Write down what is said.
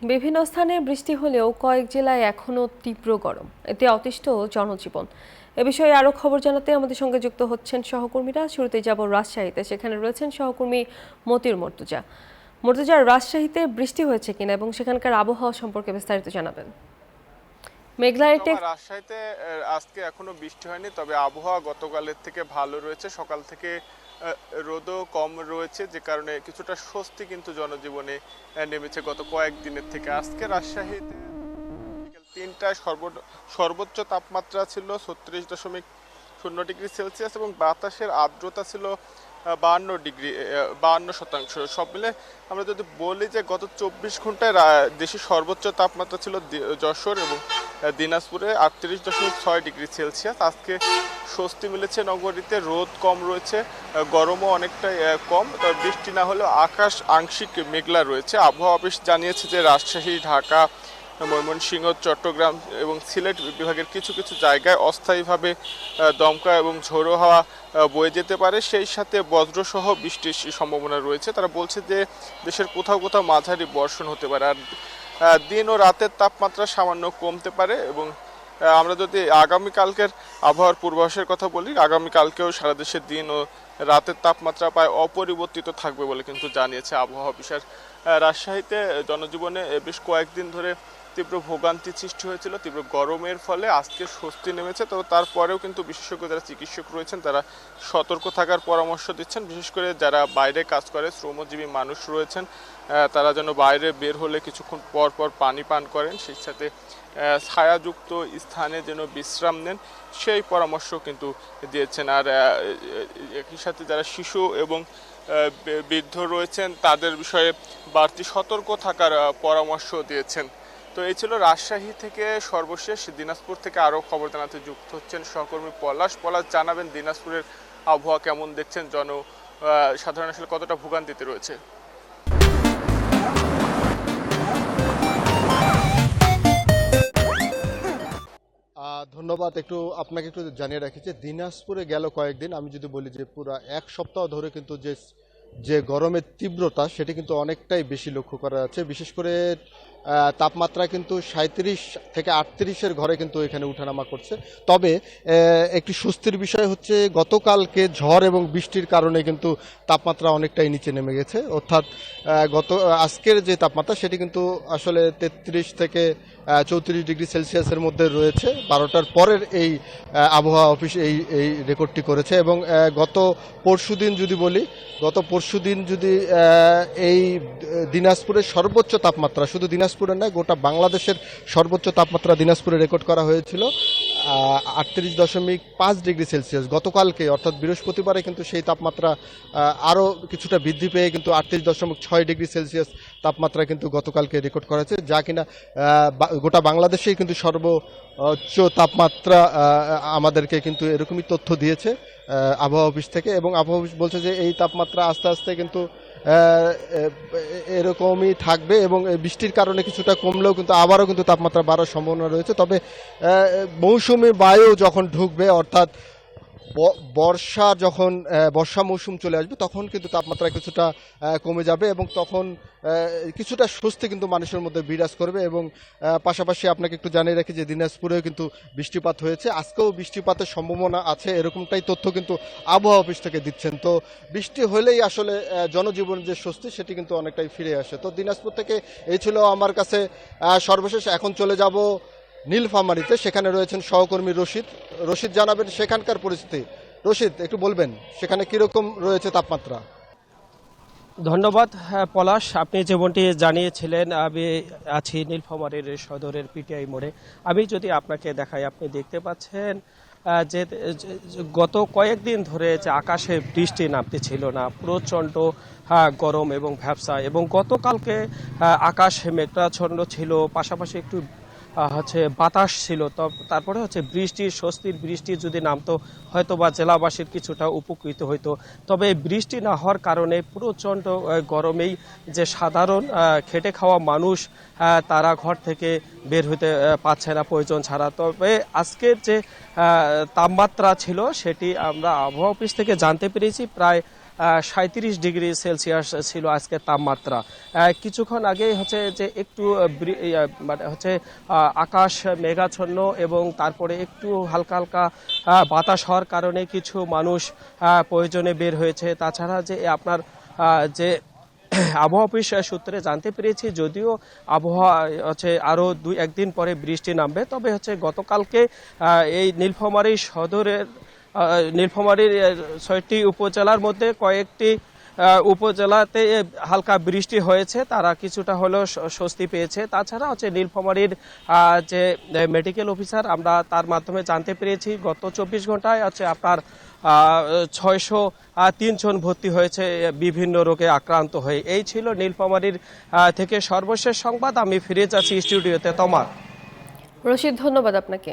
বিভিন্ন স্থানে বৃষ্টি হলেও কয়েক জেলায় এখনো তীব্র গরম, এতে অতিষ্ঠ জনজীবন। এ বিষয়ে আরো খবর জানাতে আমাদের সঙ্গে যুক্ত হচ্ছেন সহকর্মীরা। শুরুতে যাব রাজশাহীতে, সেখানে রয়েছেন সহকর্মী মতিউর মর্তুজা। মর্তুজা, রাজশাহীতে বৃষ্টি হয়েছে কিনা এবং সেখানকার আবহাওয়া সম্পর্কে বিস্তারিত জানাবেন। মেঘলা রাজশাহীতে আজকে এখনো বৃষ্টি হয়নি, তবে আবহাওয়া গতকালের থেকে ভালো রয়েছে। সকাল থেকে রোদও কম রয়েছে, যে কারণে কিছুটা স্বস্তি কিন্তু জনজীবনে নেমেছে গত কয়েকদিনের থেকে। আজকে রাজশাহীতে বিকেল ৩টায় সর্বোচ্চ তাপমাত্রা ছিল 36.0 ডিগ্রি সেলসিয়াস এবং বাতাসের আর্দ্রতা ছিল 52%। সব মিলে আমরা যদি বলি যে গত 24 ঘন্টায় দেশের সর্বোচ্চ তাপমাত্রা ছিল যশোর এবং দিনাজপুরে 38.6 ডিগ্রি সেলসিয়াস। আজকে স্বস্তি মিলেছে নগরীতে, রোদ কম রয়েছে, গরমও অনেকটাই কম। তবে বৃষ্টি না হলেও আকাশ আংশিক মেঘলা রয়েছে। আবহাওয়া অফিস জানিয়েছে যে রাজশাহী, ঢাকা, ময়মনসিংহ, চট্টগ্রাম এবং সিলেট বিভাগের কিছু কিছু জায়গায় অস্থায়ীভাবে দমকা এবং ঝোড়ো হাওয়া বয়ে যেতে পারে, সেই সাথে বজ্রসহ বৃষ্টির সম্ভাবনা রয়েছে। তারা বলছে যে দেশের কোথাও কোথাও মাঝারি বর্ষণ হতে পারে, আর দিন ও রাতের তাপমাত্রা সামান্য কমতে পারে। এবং আমরা যদি আগামীকালকের আবহাওয়ার পূর্বাভাসের কথা বলি, আগামীকালকেও সারা দেশের দিন ও রাতের তাপমাত্রা প্রায় অপরিবর্তিত থাকবে বলে কিন্তু জানিয়েছে আবহাওয়া অফিস। রাজশাহীতে জনজীবনে বেশ কয়েকদিন ধরে তীব্র ভোগান্তি সৃষ্টি হয়েছিল তীব্র গরমের ফলে। আজকে স্বস্তি নেমেছে, তো তারপরেও কিন্তু বিশেষজ্ঞ যারা চিকিৎসক রয়েছেন তারা সতর্ক থাকার পরামর্শ দিচ্ছেন। বিশেষ করে যারা বাইরে কাজ করে, শ্রমজীবী মানুষ রয়েছেন, তারা যেন বাইরে বের হলে কিছুক্ষণ পর পর পানি পান করেন, সেই সাথে ছায়াযুক্ত স্থানে যেন বিশ্রাম নেন, সেই পরামর্শ কিন্তু দিয়েছেন। আর একই সাথে যারা শিশু এবং বৃদ্ধ রয়েছেন তাদের বিষয়ে বাড়তি সতর্ক থাকার পরামর্শ দিয়েছেন। তো এই ছিল রাজশাহী থেকে সর্বশেষ। দিনাজপুর থেকে আরও খবর জানাতে যুক্ত হচ্ছেন সহকর্মী পলাশ। জানাবেন দিনাজপুরের আবহাওয়া কেমন দেখছেন, সাধারণ আসলে কতটা ভোগান্তিতে রয়েছে? ধন্যবাদ। আপনাকে একটু জানিয়ে রাখি যে দিনাজপুরে গেল কয়েকদিন, আমি যদি বলি যে পুরো এক সপ্তাহ ধরে কিন্তু যে যে গরমের তীব্রতা সেটি কিন্তু অনেকটাই বেশি লক্ষ্য করা যাচ্ছে। বিশেষ করে তাপমাত্রা কিন্তু 37 থেকে 38-এর ঘরে কিন্তু এখানে উঠানামা করছে। তবে একটি স্বস্তির বিষয় হচ্ছে গতকালকে ঝড় এবং বৃষ্টির কারণে কিন্তু তাপমাত্রা অনেকটাই নিচে নেমে গেছে। অর্থাৎ আজকের যে তাপমাত্রা সেটি কিন্তু আসলে 33 থেকে 34 ডিগ্রি সেলসিয়াসের মধ্যে রয়েছে। 12টার পরের এই আবহাওয়া অফিস এই রেকর্ডটি করেছে। এবং গত পরশুদিন যদি এই দিনাজপুরের সর্বোচ্চ তাপমাত্রা, শুধু দিনাজপুরের নয় গোটা বাংলাদেশের সর্বোচ্চ তাপমাত্রা দিনাজপুরে রেকর্ড করা হয়েছিল 38.5 ডিগ্রি সেলসিয়াস গতকালকে, অর্থাৎ বৃহস্পতিবারে কিন্তু সেই তাপমাত্রা আরও কিছুটা বৃদ্ধি পেয়ে কিন্তু 38.6 ডিগ্রি সেলসিয়াস তাপমাত্রা কিন্তু গতকালকে রেকর্ড করা হয়েছে, যা কিনা গোটা বাংলাদেশেই কিন্তু সর্বোচ্চ তাপমাত্রা। আমাদেরকে কিন্তু এরকমই তথ্য দিয়েছে আবহাওয়া অফিস থেকে। এবং আবহাওয়া অফিস বলছে যে এই তাপমাত্রা আস্তে আস্তে কিন্তু এরকমই থাকবে এবং বৃষ্টির কারণে কিছুটা কমলেও কিন্তু আবারও কিন্তু তাপমাত্রা বাড়ার সম্ভাবনা রয়েছে। তবে মৌসুমী বায়ু যখন ঢুকবে, অর্থাৎ বর্ষা মৌসুম চলে আসবে, তখন কিন্তু তাপমাত্রা কিছুটা কমে যাবে এবং তখন কিছুটা স্বস্তি কিন্তু মানুষের মধ্যে বিরাজ করবে। এবং পাশাপাশি আপনাকে একটু জানিয়ে রাখি যে দিনাজপুরেও কিন্তু বৃষ্টিপাত হয়েছে, আজকেও বৃষ্টিপাতের সম্ভাবনা আছে, এরকমটাই তথ্য কিন্তু আবহাওয়া অফিস থেকে দিচ্ছেন। তো বৃষ্টি হলেই আসলে জনজীবনের যে স্বস্তি সেটি কিন্তু অনেকটাই ফিরে আসে। তো দিনাজপুর থেকে এই ছিল আমার কাছে সর্বশেষ। এখন চলে যাব নীলফামারীতে, সেখানে রয়েছেন সহকর্মী রশিদ জানাবেন সেখানকার পরিস্থিতি। রশিদ, একটু বলবেন সেখানে কিরকম রয়েছে তাপমাত্রা? ধন্যবাদ পলাশ, আপনি যেমনটি জানিয়েছিলেন আমি আছি নীলফামারীর সদরের পিটিআই মোড়ে। আমি যদি আপনাকে দেখাই, আপনি দেখতে পাচ্ছেন যে গত কয়েকদিন ধরে যে আকাশে বৃষ্টি নামতে ছিল না, প্রচণ্ড গরম এবং ভ্যাপসা, এবং গতকালকে আকাশ মেঘাচ্ছন্ন ছিল, পাশাপাশি একটু বাতাস ছিল। তারপরে স্বস্তির বৃষ্টি যদি নামতো হয়তো বা জেলাবাসীর কিছুটা উপকৃত হইতো। তবে বৃষ্টি না হওয়ার কারণে প্রচণ্ড গরমেই যে সাধারণ খেটে খাওয়া মানুষ তারা ঘর থেকে বের হতে পারছে না প্রয়োজন ছাড়া। তবে আজকের যে তাপমাত্রা ছিল সেটি আমরা আবহাওয়া অফিস থেকে জানতে পেরেছি প্রায় 37 ডিগ্রি সেলসিয়াস ছিল আজকে তাপমাত্রা। কিছুক্ষণ আগে হচ্ছে যে একটু মানে হচ্ছে আকাশ মেঘাচ্ছন্ন এবং তারপরে একটু হালকা হালকা বাতাস হওয়ার কারণে কিছু মানুষ প্রয়োজনে বের হয়েছে। তাছাড়া যে আপনার যে আবহাওয়া অফিস সূত্রে জানতে পেরেছি, যদিও আবহাওয়া হচ্ছে আরও 1 দিন পরে বৃষ্টি নামবে, তবে হচ্ছে গতকালকে এই নীলফামারীর 6টি উপজেলার মধ্যে কয়েকটি উপজেলাতে হালকা বৃষ্টি হয়েছে, তারা কিছুটা হলেও স্বস্তি পেয়েছে। তাছাড়া হচ্ছে নীলফামারীর যে মেডিকেল অফিসার, আমরা তার মাধ্যমে জানতে পেরেছি গত 24 ঘন্টায় হচ্ছে আপনার 603 জন ভর্তি হয়েছে বিভিন্ন রোগে আক্রান্ত হয়ে। এই ছিল নীলফামারীর থেকে সর্বশেষ সংবাদ। আমি ফিরে যাচ্ছি স্টুডিওতে। তোমার রশিদ, ধন্যবাদ আপনাকে।